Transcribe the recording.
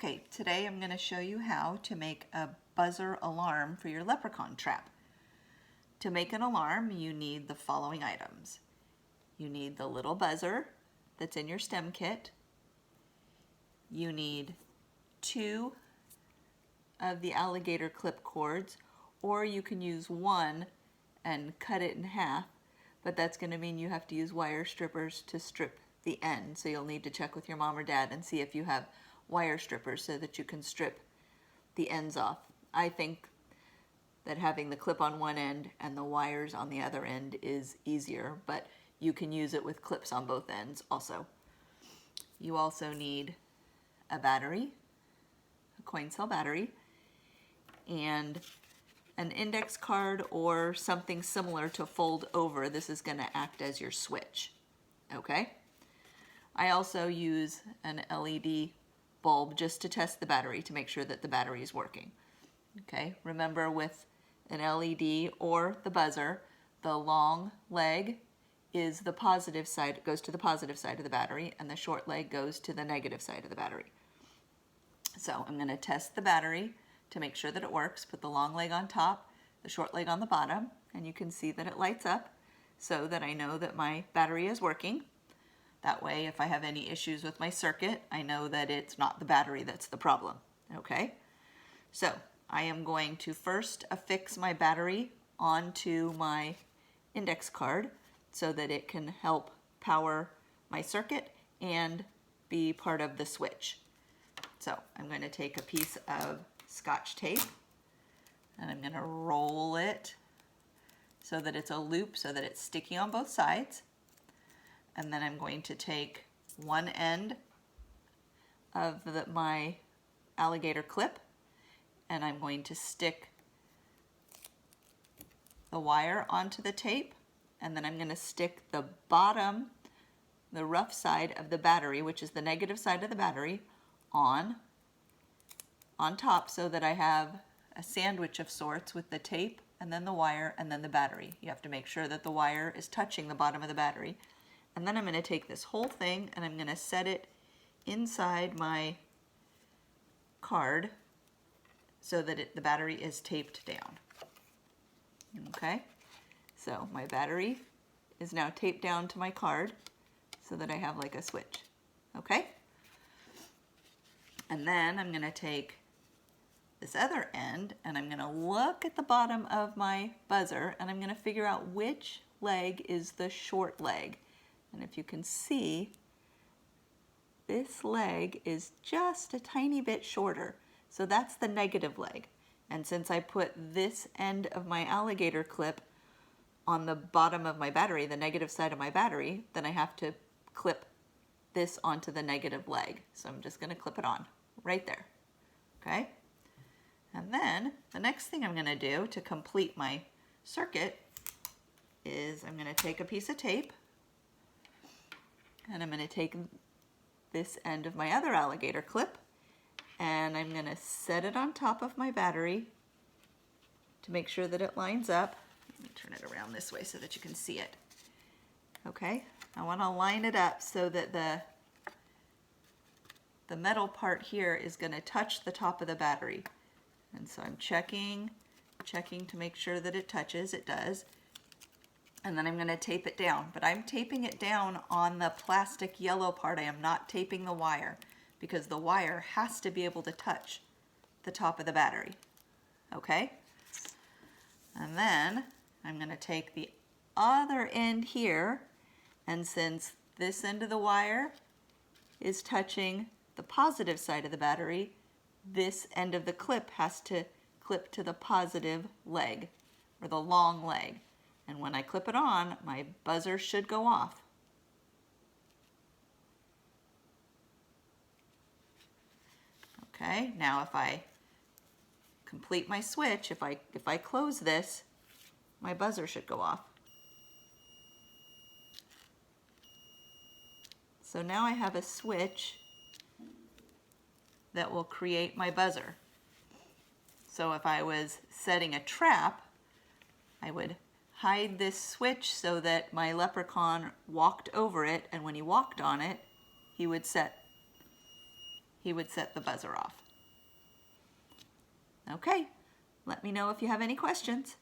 Okay, today I'm going to show you how to make a buzzer alarm for your leprechaun trap. To make an alarm, you need the following items. You need the little buzzer that's in your stem kit. You need 2 of the alligator clip cords, or you can use one and cut it in half, but that's going to mean you have to use wire strippers to strip the end. So you'll need to check with your mom or dad and see if you have wire strippers so that you can strip the ends off. I think that having the clip on one end and the wires on the other end is easier, but you can use it with clips on both ends also. You also need a battery, a coin cell battery, and an index card or something similar to fold over. This is going to act as your switch. Okay? I also use an LED bulb just to test the battery to make sure that the battery is working. Okay? Remember, with an LED or the buzzer, the long leg is the positive side, it goes to the positive side of the battery, and the short leg goes to the negative side of the battery. So I'm going to test the battery to make sure that it works. Put the long leg on top, the short leg on the bottom, and you can see that it lights up so that I know that my battery is working. That way, if I have any issues with my circuit, I know that it's not the battery that's the problem. Okay? So I am going to first affix my battery onto my index card so that it can help power my circuit and be part of the switch. So I'm going to take a piece of Scotch tape and I'm going to roll it so that it's a loop so that it's sticky on both sides. And then I'm going to take one end of my alligator clip and I'm going to stick the wire onto the tape, and then I'm going to stick the bottom, the rough side of the battery, which is the negative side of the battery, on top so that I have a sandwich of sorts with the tape and then the wire and then the battery. You have to make sure that the wire is touching the bottom of the battery. And then I'm going to take this whole thing and I'm going to set it inside my card so that the battery is taped down. Okay, so my battery is now taped down to my card so that I have like a switch. Okay, and then I'm going to take this other end and I'm going to look at the bottom of my buzzer and I'm going to figure out which leg is the short leg. And if you can see, this leg is just a tiny bit shorter. So that's the negative leg. And since I put this end of my alligator clip on the bottom of my battery, the negative side of my battery, then I have to clip this onto the negative leg. So I'm just going to clip it on right there. Okay? And then the next thing I'm going to do to complete my circuit is I'm going to take a piece of tape and I'm going to take this end of my other alligator clip and I'm going to set it on top of my battery to make sure that it lines up. Let me turn it around this way so that you can see it. Okay, I want to line it up so that the metal part here is going to touch the top of the battery. And so I'm checking to make sure that it touches. It does. And then I'm going to tape it down, but I'm taping it down on the plastic yellow part. I am not taping the wire because the wire has to be able to touch the top of the battery. Okay? And then I'm going to take the other end here, and since this end of the wire is touching the positive side of the battery, this end of the clip has to clip to the positive leg, or the long leg. And when I clip it on, my buzzer should go off. Okay, now if I complete my switch, if I close this, my buzzer should go off. So now I have a switch that will create my buzzer. So if I was setting a trap, I would hide this switch so that my leprechaun walked over it, and when he walked on it, he would set he would set the buzzer off. Okay, let me know if you have any questions.